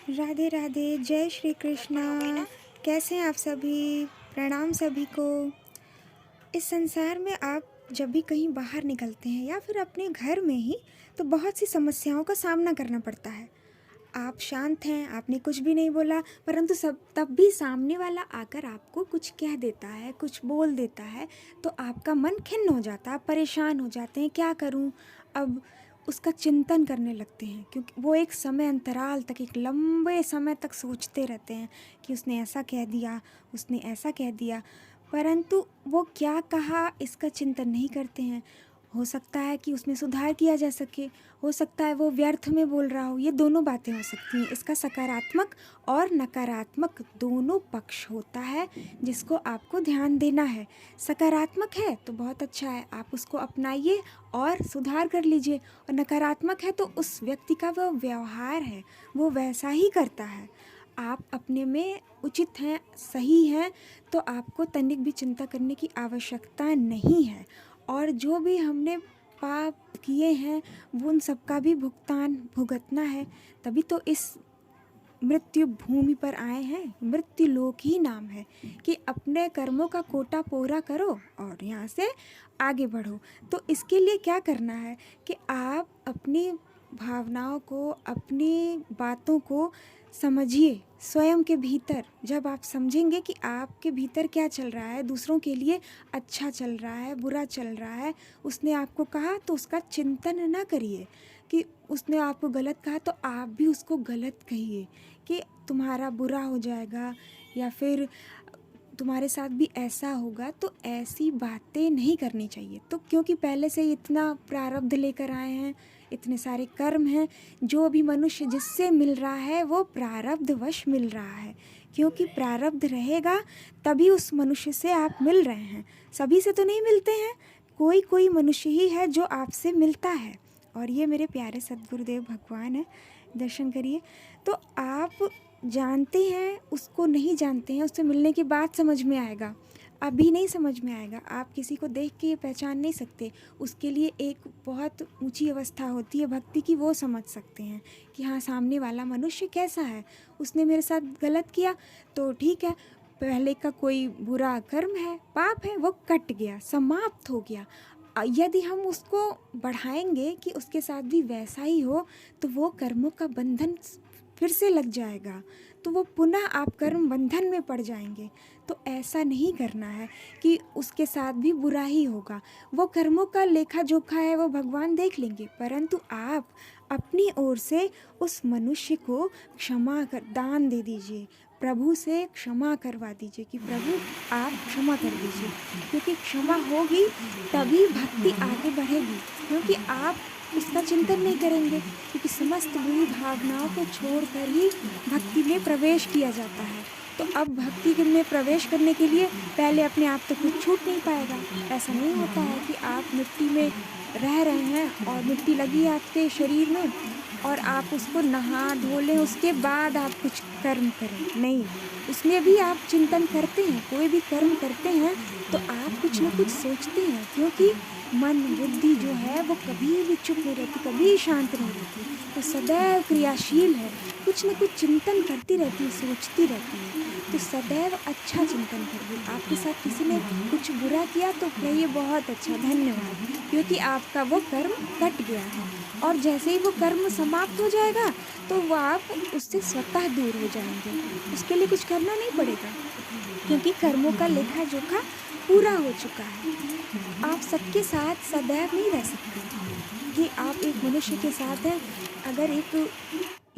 राधे राधे, जय श्री कृष्णा। कैसे हैं आप सभी? प्रणाम सभी को। इस संसार में आप जब भी कहीं बाहर निकलते हैं या फिर अपने घर में ही, तो बहुत सी समस्याओं का सामना करना पड़ता है। आप शांत हैं, आपने कुछ भी नहीं बोला, परंतु सब तब भी सामने वाला आकर आपको कुछ कह देता है, कुछ बोल देता है, तो आपका मन खिन्न हो जाता है, आप परेशान हो जाते हैं, क्या करूं? अब उसका चिंतन करने लगते हैं, क्योंकि वो एक समय अंतराल तक, एक लंबे समय तक सोचते रहते हैं कि उसने ऐसा कह दिया, उसने ऐसा कह दिया, परंतु वो क्या कहा इसका चिंतन नहीं करते हैं। हो सकता है कि उसमें सुधार किया जा सके, हो सकता है वो व्यर्थ में बोल रहा हो, ये दोनों बातें हो सकती हैं। इसका सकारात्मक और नकारात्मक दोनों पक्ष होता है, जिसको आपको ध्यान देना है। सकारात्मक है तो बहुत अच्छा है, आप उसको अपनाइए और सुधार कर लीजिए, और नकारात्मक है तो उस व्यक्ति का वो व्यवहार है, वो वैसा ही करता है। आप अपने में उचित हैं, सही हैं, तो आपको तनिक भी चिंता करने की आवश्यकता नहीं है। और जो भी हमने पाप किए हैं, वो उन सबका भी भुगतान भुगतना है। तभी तो इस मृत्यु भूमि पर आए हैं, मृत्यु लोक ही नाम है, कि अपने कर्मों का कोटा पूरा करो और यहाँ से आगे बढ़ो। तो इसके लिए क्या करना है कि आप अपनी भावनाओं को, अपनी बातों को समझिए स्वयं के भीतर। जब आप समझेंगे कि आपके भीतर क्या चल रहा है, दूसरों के लिए अच्छा चल रहा है, बुरा चल रहा है, उसने आपको कहा तो उसका चिंतन ना करिए कि उसने आपको गलत कहा तो आप भी उसको गलत कहिए कि तुम्हारा बुरा हो जाएगा या फिर तुम्हारे साथ भी ऐसा होगा। तो ऐसी बातें नहीं करनी चाहिए। तो क्योंकि पहले से ही इतना प्रारब्ध लेकर आए हैं, इतने सारे कर्म हैं, जो भी मनुष्य जिससे मिल रहा है वो प्रारब्धवश मिल रहा है। क्योंकि प्रारब्ध रहेगा तभी उस मनुष्य से आप मिल रहे हैं, सभी से तो नहीं मिलते हैं। कोई कोई मनुष्य ही है जो आपसे मिलता है, और ये मेरे प्यारे सद्गुरुदेव भगवान है, दर्शन करिए। तो आप जानते हैं, उसको नहीं जानते हैं, उससे मिलने के बाद समझ में आएगा, अभी नहीं समझ में आएगा। आप किसी को देख के ये पहचान नहीं सकते, उसके लिए एक बहुत ऊंची अवस्था होती है भक्ति की, वो समझ सकते हैं कि हाँ, सामने वाला मनुष्य कैसा है। उसने मेरे साथ गलत किया तो ठीक है, पहले का कोई बुरा कर्म है, पाप है, वो कट गया, समाप्त हो गया। यदि हम उसको बढ़ाएंगे कि उसके साथ भी वैसा ही हो, तो वो कर्मों का बंधन फिर से लग जाएगा, तो वो पुनः आप कर्म बंधन में पड़ जाएंगे। तो ऐसा नहीं करना है कि उसके साथ भी बुरा ही होगा। वो कर्मों का लेखा जोखा है, वो भगवान देख लेंगे, परंतु आप अपनी ओर से उस मनुष्य को क्षमा कर दान दे दीजिए, प्रभु से क्षमा करवा दीजिए कि प्रभु आप क्षमा कर दीजिए। क्योंकि क्षमा होगी तभी भक्ति आगे बढ़ेगी, क्योंकि आप उसका चिंतन नहीं करेंगे। क्योंकि समस्त बुरी भावनाओं को छोड़कर ही भक्ति में प्रवेश किया जाता है। तो अब भक्ति में प्रवेश करने के लिए पहले अपने आप तो कुछ छूट नहीं पाएगा। ऐसा नहीं होता है कि आप मिट्टी में रह रहे हैं और मिट्टी लगी है आपके शरीर में और आप उसको नहा धो लें, उसके बाद आप कुछ कर्म करें। नहीं, उसमें भी आप चिंतन करते हैं, कोई भी कर्म करते हैं तो आप कुछ न कुछ सोचते हैं। क्योंकि मन बुद्धि जो है वो कभी भी चुप नहीं रहती, कभी शांत नहीं रहती, तो सदैव क्रियाशील है, कुछ न कुछ चिंतन करती रहती है, सोचती रहती है। तो सदैव अच्छा चिंतन करिए। आपके साथ किसी ने कुछ बुरा किया तो कहिए बहुत अच्छा, धन्यवाद, क्योंकि आपका वो कर्म कट गया है। और जैसे ही वो कर्म समाप्त हो जाएगा तो वो आप उससे स्वतः दूर हो जाएंगे, उसके लिए कुछ करना नहीं पड़ेगा, क्योंकि कर्मों का लेखा जोखा पूरा हो चुका है। आप सबके साथ सदैव नहीं रह सकते कि आप एक मनुष्य के साथ हैं। अगर एक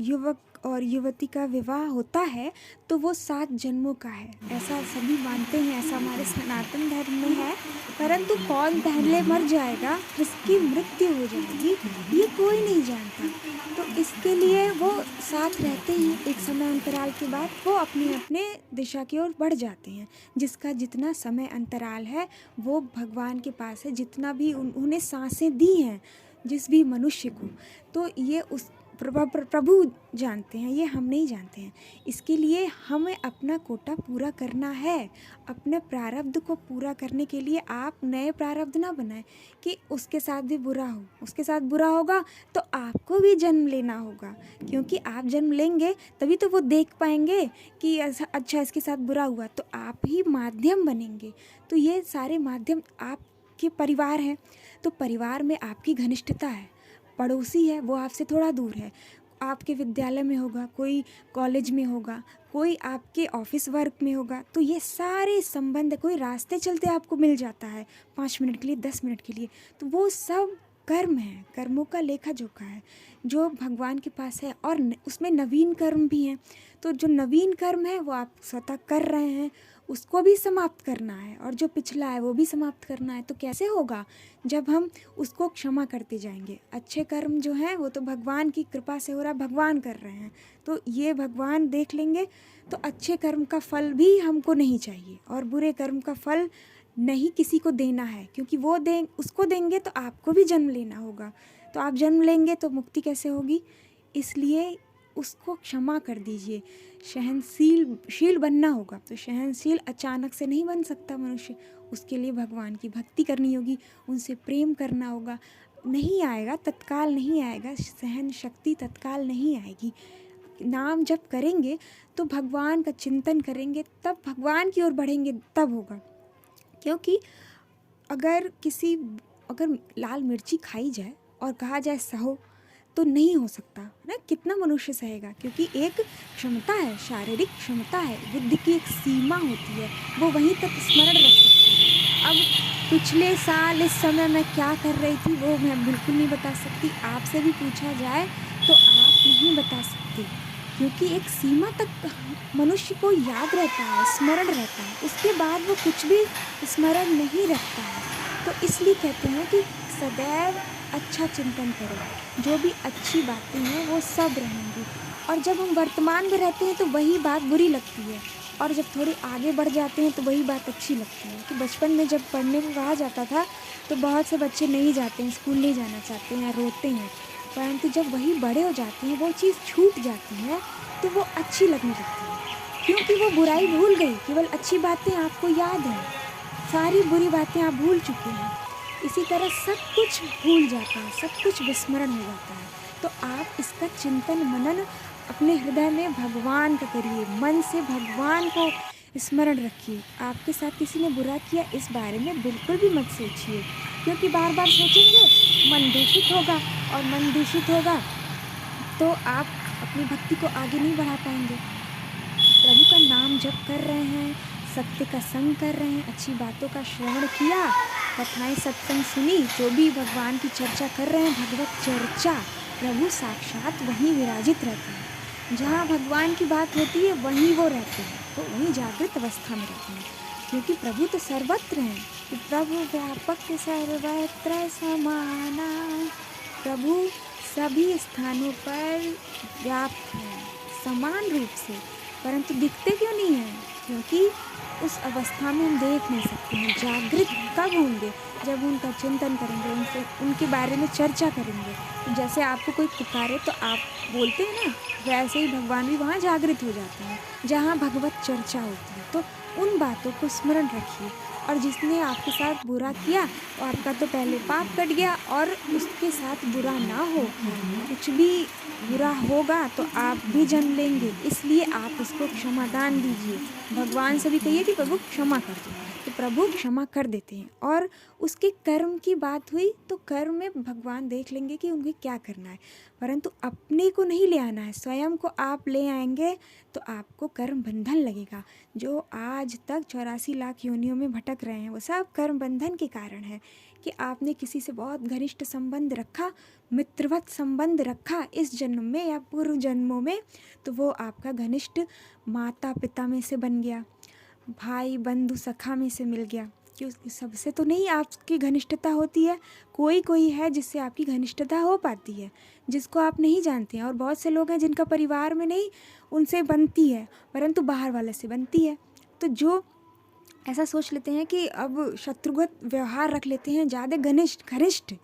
युवक और युवती का विवाह होता है तो वो 7 जन्मों का है, ऐसा सभी मानते हैं, ऐसा हमारे सनातन धर्म में है। परंतु कौन पहले मर जाएगा, किसकी मृत्यु हो जाएगी, ये कोई नहीं जानता। तो इसके लिए वो साथ रहते हैं, एक समय अंतराल के बाद वो अपने अपने दिशा की ओर बढ़ जाते हैं। जिसका जितना समय अंतराल है वो भगवान के पास है, जितना भी उन्हें सांसें दी हैं जिस भी मनुष्य को, तो ये उस प्रभु जानते हैं, ये हम नहीं जानते हैं। इसके लिए हमें अपना कोटा पूरा करना है। अपने प्रारब्ध को पूरा करने के लिए आप नए प्रारब्ध ना बनाएं कि उसके साथ भी बुरा हो, उसके साथ बुरा होगा तो आपको भी जन्म लेना होगा, क्योंकि आप जन्म लेंगे तभी तो वो देख पाएंगे कि अच्छा इसके साथ बुरा हुआ, तो आप ही माध्यम बनेंगे। तो ये सारे माध्यम आपके परिवार हैं, तो परिवार में आपकी घनिष्ठता है। पड़ोसी है वो आपसे थोड़ा दूर है, आपके विद्यालय में होगा, कोई कॉलेज में होगा, कोई आपके ऑफिस वर्क में होगा, तो ये सारे संबंध, कोई रास्ते चलते आपको मिल जाता है 5 मिनट के लिए, 10 मिनट के लिए, तो वो सब कर्म है, कर्मों का लेखा जोखा है जो भगवान के पास है। और उसमें नवीन कर्म भी हैं, तो जो नवीन कर्म है वो आप स्वतः कर रहे हैं, उसको भी समाप्त करना है, और जो पिछला है वो भी समाप्त करना है। तो कैसे होगा? जब हम उसको क्षमा करते जाएंगे। अच्छे कर्म जो हैं वो तो भगवान की कृपा से हो रहा है, भगवान कर रहे हैं, तो ये भगवान देख लेंगे। तो अच्छे कर्म का फल भी हमको नहीं चाहिए, और बुरे कर्म का फल नहीं किसी को देना है, क्योंकि वो उसको देंगे तो आपको भी जन्म लेना होगा, तो आप जन्म लेंगे तो मुक्ति कैसे होगी? इसलिए उसको क्षमा कर दीजिए। सहनशील बनना होगा, तो सहनशील अचानक से नहीं बन सकता मनुष्य, उसके लिए भगवान की भक्ति करनी होगी, उनसे प्रेम करना होगा। नहीं आएगा, तत्काल नहीं आएगा, सहन शक्ति तत्काल नहीं आएगी। नाम जप करेंगे तो भगवान का चिंतन करेंगे, तब भगवान की ओर बढ़ेंगे, तब होगा। क्योंकि अगर लाल मिर्ची खाई जाए और कहा जाए सहो, तो नहीं हो सकता ना, कितना मनुष्य सहेगा? क्योंकि एक क्षमता है, शारीरिक क्षमता है, बुद्धि की एक सीमा होती है, वो वहीं तक स्मरण रख सकता है। अब पिछले साल इस समय मैं क्या कर रही थी वो मैं बिल्कुल नहीं बता सकती, आपसे भी पूछा जाए तो आप नहीं बता सकते, क्योंकि एक सीमा तक मनुष्य को याद रहता है, स्मरण रहता है, उसके बाद वो कुछ भी स्मरण नहीं रखता है। तो इसलिए कहते हैं कि सदैव अच्छा चिंतन करो, जो भी अच्छी बातें हैं वो सब रहेंगी। और जब हम वर्तमान में रहते हैं तो वही बात बुरी लगती है, और जब थोड़े आगे बढ़ जाते हैं तो वही बात अच्छी लगती है। कि बचपन में जब पढ़ने को कहा जाता था तो बहुत से बच्चे नहीं जाते हैं, स्कूल नहीं जाना चाहते हैं, रोते हैं, परंतु जब वही बड़े हो जाते हैं, वो चीज़ छूट जाती है तो वो अच्छी लगने लगती है, क्योंकि वो बुराई भूल गई, केवल अच्छी बातें आपको याद हैं, सारी बुरी बातें आप भूल चुके हैं। इसी तरह सब कुछ भूल जाता है, सब कुछ विस्मरण हो जाता है। तो आप इसका चिंतन मनन अपने हृदय में भगवान का करिए, मन से भगवान को स्मरण रखिए। आपके साथ किसी ने बुरा किया, इस बारे में बिल्कुल भी मत सोचिए, क्योंकि बार बार सोचेंगे मन दूषित होगा, और मन दूषित होगा तो आप अपनी भक्ति को आगे नहीं बढ़ा पाएंगे। प्रभु का नाम जप कर रहे हैं, सत्य का संग कर रहे हैं, अच्छी बातों का श्रवण किया, कथाएं सत्संग सुनी, जो भी भगवान की चर्चा कर रहे हैं, भगवत चर्चा, प्रभु साक्षात वहीं विराजित रहते हैं। जहाँ भगवान की बात होती है वहीं वो रहते हैं, तो वहीं जागृत अवस्था में रहते हैं, क्योंकि प्रभु तो सर्वत्र हैं। कि प्रभु व्यापक सर्वत्र समाना, प्रभु सभी स्थानों पर व्याप्त है समान रूप से, परंतु दिखते क्यों नहीं हैं? क्योंकि उस अवस्था में हम देख नहीं सकते हैं। जागृत कब होंगे? जब उनका चिंतन करेंगे, उनसे उनके बारे में चर्चा करेंगे। तो जैसे आपको कोई पुकारे तो आप बोलते हैं ना, वैसे ही भगवान भी वहाँ जागृत हो जाते हैं, जहाँ भगवत चर्चा होती है। तो उन बातों को स्मरण रखिए, और जिसने आपके साथ बुरा किया तो आपका तो पहले पाप कट गया, और उसके साथ बुरा ना हो, कुछ भी बुरा होगा तो आप भी जन्म लेंगे, इसलिए आप उसको क्षमादान दीजिए। भगवान से भी कहिए कि प्रभु क्षमा कर दो, तो प्रभु क्षमा कर देते हैं। और उसके कर्म की बात हुई तो कर्म में भगवान देख लेंगे कि उन्हें क्या करना है, परंतु अपने को नहीं ले आना है, स्वयं को आप ले आएंगे तो आपको कर्म बंधन लगेगा। जो आज तक 84 लाख योनियों में भटक रहे हैं वो सब कर्म बंधन के कारण है, कि आपने किसी से बहुत घनिष्ठ संबंध रखा, मित्रवत संबंध रखा इस जन्म में या पूर्व जन्मों में, तो वो आपका घनिष्ठ माता पिता में से बन गया, भाई बंधु सखा में से मिल गया। क्योंकि सबसे तो नहीं आपकी घनिष्ठता होती है, कोई कोई है जिससे आपकी घनिष्ठता हो पाती है, जिसको आप नहीं जानते हैं। और बहुत से लोग हैं जिनका परिवार में नहीं उनसे बनती है, परंतु बाहर वाले से बनती है। तो जो ऐसा सोच लेते हैं कि अब शत्रुगत व्यवहार रख लेते हैं, ज़्यादा घनिष्ठ,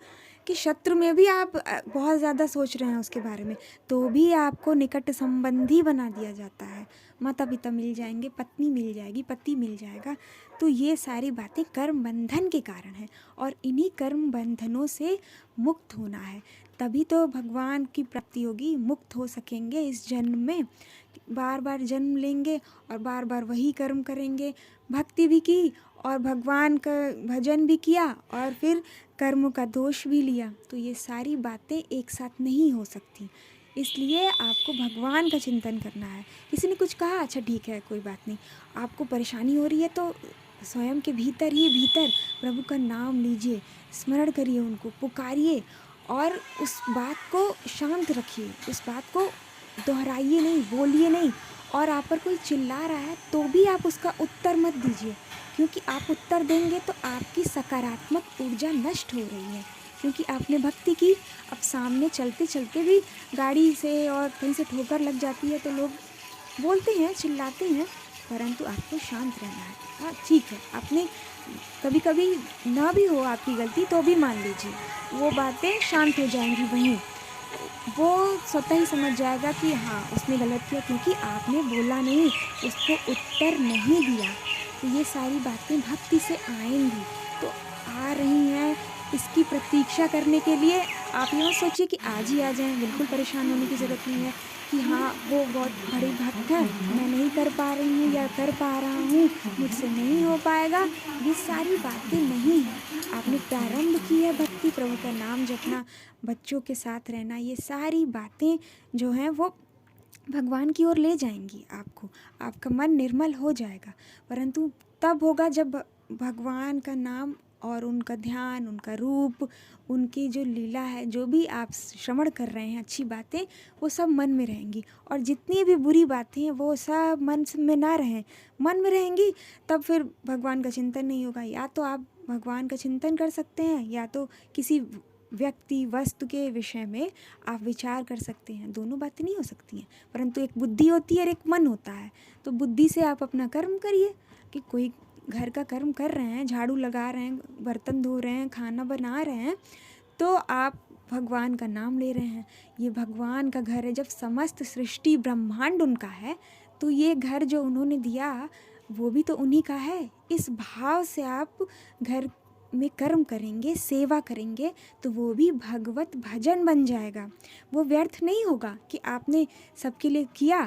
कि शत्रु में भी आप बहुत ज़्यादा सोच रहे हैं उसके बारे में, तो भी आपको निकट संबंधी बना दिया जाता है। माता पिता मिल जाएंगे, पत्नी मिल जाएगी, पति मिल जाएगा। तो ये सारी बातें कर्म बंधन के कारण हैं, और इन्हीं कर्म बंधनों से मुक्त होना है, तभी तो भगवान की प्राप्ति होगी। मुक्त हो सकेंगे इस जन्म में, बार बार जन्म लेंगे और बार बार वही कर्म करेंगे, भक्ति भी की और भगवान का भजन भी किया और फिर कर्म का दोष भी लिया, तो ये सारी बातें एक साथ नहीं हो सकती। इसलिए आपको भगवान का चिंतन करना है। किसी ने कुछ कहा, अच्छा ठीक है, कोई बात नहीं, आपको परेशानी हो रही है तो स्वयं के भीतर ही भीतर प्रभु का नाम लीजिए, स्मरण करिए, उनको पुकारिए और उस बात को शांत रखिए, उस बात को दोहराइए नहीं, बोलिए नहीं। और आप पर कोई चिल्ला रहा है तो भी आप उसका उत्तर मत दीजिए, क्योंकि आप उत्तर देंगे तो आपकी सकारात्मक ऊर्जा नष्ट हो रही है। क्योंकि आपने भक्ति की, अब सामने चलते चलते भी गाड़ी से और कहीं से ठोकर लग जाती है तो लोग बोलते हैं, चिल्लाते हैं, परंतु आपको शांत रहना है। हाँ ठीक है, आपने कभी कभी ना भी हो आपकी गलती तो भी मान लीजिए, वो बातें शांत हो जाएंगी, वहीं वो स्वतः ही समझ जाएगा कि हाँ उसने गलत किया, क्योंकि आपने बोला नहीं, उसको उत्तर नहीं दिया। तो ये सारी बातें भक्ति से आएंगी, तो आ रही हैं, इसकी प्रतीक्षा करने के लिए आप यूँ सोचिए कि आज ही आ जाएं। बिल्कुल परेशान होने की ज़रूरत नहीं है कि हाँ वो बहुत बड़ी भक्त है, मैं नहीं कर पा रही हूँ या कर पा रहा हूँ, मुझसे नहीं हो पाएगा। ये सारी बातें नहीं हैं। आपने प्रारंभ की है भक्ति, प्रभु का नाम जपना, बच्चों के साथ रहना, ये सारी बातें जो हैं वो भगवान की ओर ले जाएंगी आपको, आपका मन निर्मल हो जाएगा। परंतु तब होगा जब भगवान का नाम और उनका ध्यान, उनका रूप, उनकी जो लीला है, जो भी आप श्रवण कर रहे हैं, अच्छी बातें, वो सब मन में रहेंगी। और जितनी भी बुरी बातें हैं वो सब मन में ना रहें, मन में रहेंगी, तब फिर भगवान का चिंतन नहीं होगा। या तो आप भगवान का चिंतन कर सकते हैं, या तो किसी व्यक्ति वस्तु के विषय में आप विचार कर सकते हैं। दोनों बातें नहीं हो सकती हैं, परंतु एक बुद्धि होती है और एक मन होता है। तो बुद्धि से आप अपना कर्म करिए, कि कोई घर का कर्म कर रहे हैं, झाड़ू लगा रहे हैं, बर्तन धो रहे हैं, खाना बना रहे हैं, तो आप भगवान का नाम ले रहे हैं। ये भगवान का घर है। जब समस्त सृष्टि ब्रह्मांड उनका है, तो ये घर जो उन्होंने दिया वो भी तो उन्हीं का है। इस भाव से आप घर में कर्म करेंगे, सेवा करेंगे, तो वो भी भगवत भजन बन जाएगा। वो व्यर्थ नहीं होगा कि आपने सबके लिए किया।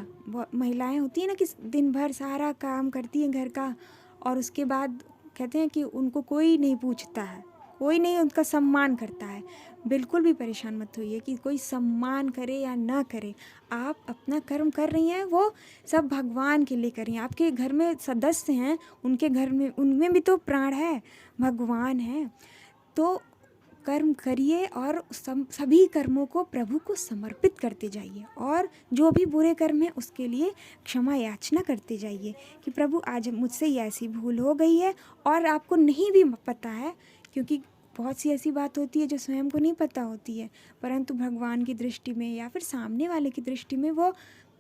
महिलाएं होती हैं ना कि दिन भर सारा काम करती हैं घर का, और उसके बाद कहते हैं कि उनको कोई नहीं पूछता है, कोई नहीं उनका सम्मान करता है। बिल्कुल भी परेशान मत होइए कि कोई सम्मान करे या ना करे। आप अपना कर्म कर रही हैं, वो सब भगवान के लिए करें। आपके घर में सदस्य हैं, उनके घर में, उनमें भी तो प्राण है, भगवान है। तो कर्म करिए और सभी कर्मों को प्रभु को समर्पित करते जाइए, और जो भी बुरे कर्म है उसके लिए क्षमा याचना करते जाइए कि प्रभु आज मुझसे ये ऐसी भूल हो गई है, और आपको नहीं भी पता है, क्योंकि बहुत सी ऐसी बात होती है जो स्वयं को नहीं पता होती है, परंतु भगवान की दृष्टि में या फिर सामने वाले की दृष्टि में वो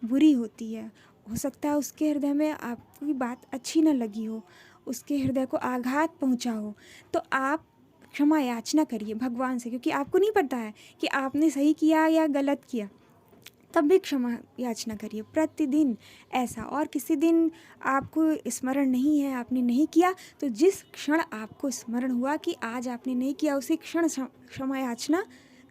बुरी होती है। हो सकता है उसके हृदय में आपकी बात अच्छी न लगी हो, उसके हृदय को आघात पहुंचा हो, तो आप क्षमा याचना करिए भगवान से, क्योंकि आपको नहीं पता है कि आपने सही किया या गलत किया। तब भी क्षमा याचना करिए प्रतिदिन ऐसा। और किसी दिन आपको स्मरण नहीं है, आपने नहीं किया, तो जिस क्षण आपको स्मरण हुआ कि आज आपने नहीं किया, उसी क्षण क्षमा याचना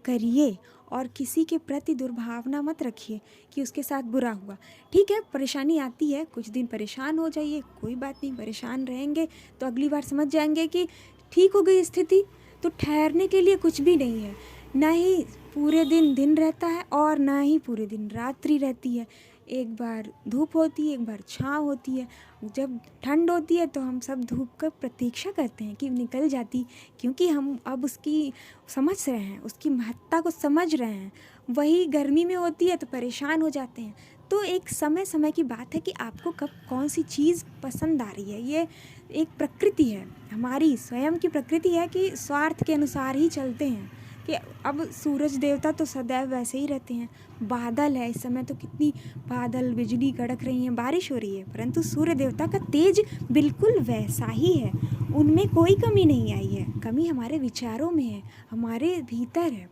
करिए। और किसी के प्रति दुर्भावना मत रखिए कि उसके साथ बुरा हुआ। ठीक है, परेशानी आती है, कुछ दिन परेशान हो जाइए, कोई बात नहीं, परेशान रहेंगे तो अगली बार समझ जाएंगे कि ठीक हो गई स्थिति। तो ठहरने के लिए कुछ भी नहीं है, ना ही पूरे दिन दिन रहता है और ना ही पूरे दिन रात्रि रहती है। एक बार धूप होती है, एक बार छाँव होती है। जब ठंड होती है तो हम सब धूप का प्रतीक्षा करते हैं कि निकल जाती, क्योंकि हम अब उसकी समझ रहे हैं, उसकी महत्ता को समझ रहे हैं। वही गर्मी में होती है तो परेशान हो जाते हैं। तो एक समय समय की बात है कि आपको कब कौन सी चीज़ पसंद आ रही है। ये एक प्रकृति है, हमारी स्वयं की प्रकृति है कि स्वार्थ के अनुसार ही चलते हैं। कि अब सूरज देवता तो सदैव वैसे ही रहते हैं, बादल है, इस समय तो कितनी बादल बिजली कड़क रही हैं, बारिश हो रही है, परंतु सूर्य देवता का तेज बिल्कुल वैसा ही है, उनमें कोई कमी नहीं आई है। कमी हमारे विचारों में है, हमारे भीतर है।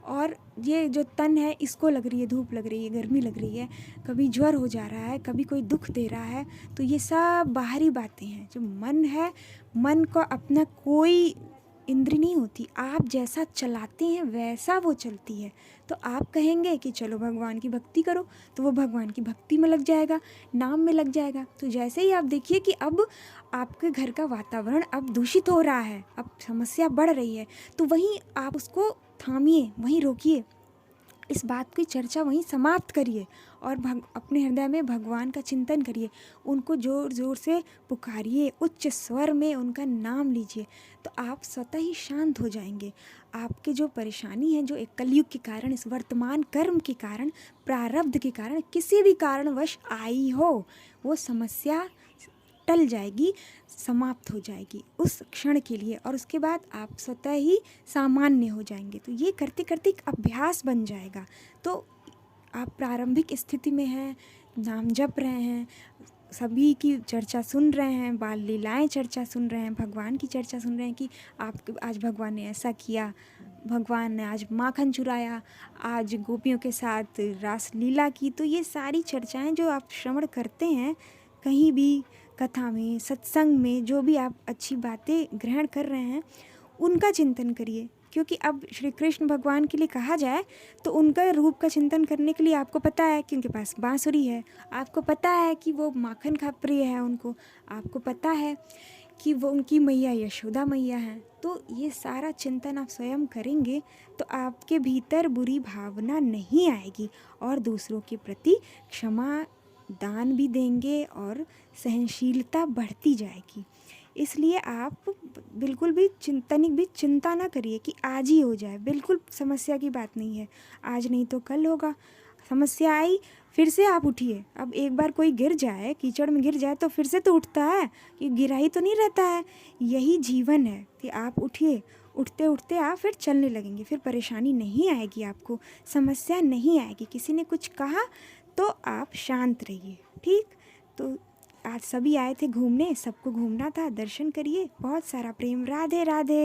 और ये जो तन है, इसको लग रही है धूप, लग रही है गर्मी, लग रही है, कभी ज्वर हो जा रहा है, कभी कोई दुख दे रहा है, तो ये सब बाहरी बातें हैं। जो मन है, मन को अपना कोई इंद्र नहीं होती, आप जैसा चलाते हैं वैसा वो चलती है। तो आप कहेंगे कि चलो भगवान की भक्ति करो, तो वो भगवान की भक्ति में लग जाएगा, नाम में लग जाएगा। तो जैसे ही आप देखिए कि अब आपके घर का वातावरण अब दूषित हो रहा है, अब समस्या बढ़ रही है, तो वहीं आप उसको थामिए, वहीं रोकिए, इस बात की चर्चा वहीं समाप्त करिए और अपने हृदय में भगवान का चिंतन करिए, उनको ज़ोर ज़ोर से पुकारिए, उच्च स्वर में उनका नाम लीजिए, तो आप स्वतः ही शांत हो जाएंगे। आपके जो परेशानी है, जो एक कलयुग के कारण, इस वर्तमान कर्म के कारण, प्रारब्ध के कारण, किसी भी कारणवश आई हो, वो समस्या टल जाएगी, समाप्त हो जाएगी उस क्षण के लिए, और उसके बाद आप स्वतः ही सामान्य हो जाएंगे। तो ये करते करते एक अभ्यास बन जाएगा। तो आप प्रारंभिक स्थिति में हैं, नाम जप रहे हैं, सभी की चर्चा सुन रहे हैं, बाल लीलाएं चर्चा सुन रहे हैं, भगवान की चर्चा सुन रहे हैं कि आप आज भगवान ने ऐसा किया, भगवान ने आज माखन चुराया, आज गोपियों के साथ रास लीला की। तो ये सारी चर्चाएं जो आप श्रवण करते हैं, कहीं भी कथा में, सत्संग में, जो भी आप अच्छी बातें ग्रहण कर रहे हैं, उनका चिंतन करिए। क्योंकि अब श्री कृष्ण भगवान के लिए कहा जाए तो उनका रूप का चिंतन करने के लिए आपको पता है कि उनके पास बांसुरी है, आपको पता है कि वो माखन खा प्रिय है उनको, आपको पता है कि वो उनकी मैया यशोदा मैया हैं। तो ये सारा चिंतन आप स्वयं करेंगे तो आपके भीतर बुरी भावना नहीं आएगी और दूसरों के प्रति क्षमा दान भी देंगे और सहनशीलता बढ़ती जाएगी। इसलिए आप बिल्कुल भी तनिक भी चिंता ना करिए कि आज ही हो जाए, बिल्कुल समस्या की बात नहीं है, आज नहीं तो कल होगा। समस्या आई, फिर से आप उठिए। अब एक बार कोई गिर जाए, कीचड़ में गिर जाए, तो फिर से तो उठता है, कि गिरा ही तो नहीं रहता है। यही जीवन है कि आप उठिए, उठते उठते आप फिर चलने लगेंगे, फिर परेशानी नहीं आएगी, आपको समस्या नहीं आएगी। किसी ने कुछ कहा तो आप शांत रहिए, ठीक। तो आज सभी आए थे घूमने, सबको घूमना था, दर्शन करिए। बहुत सारा प्रेम, राधे राधे।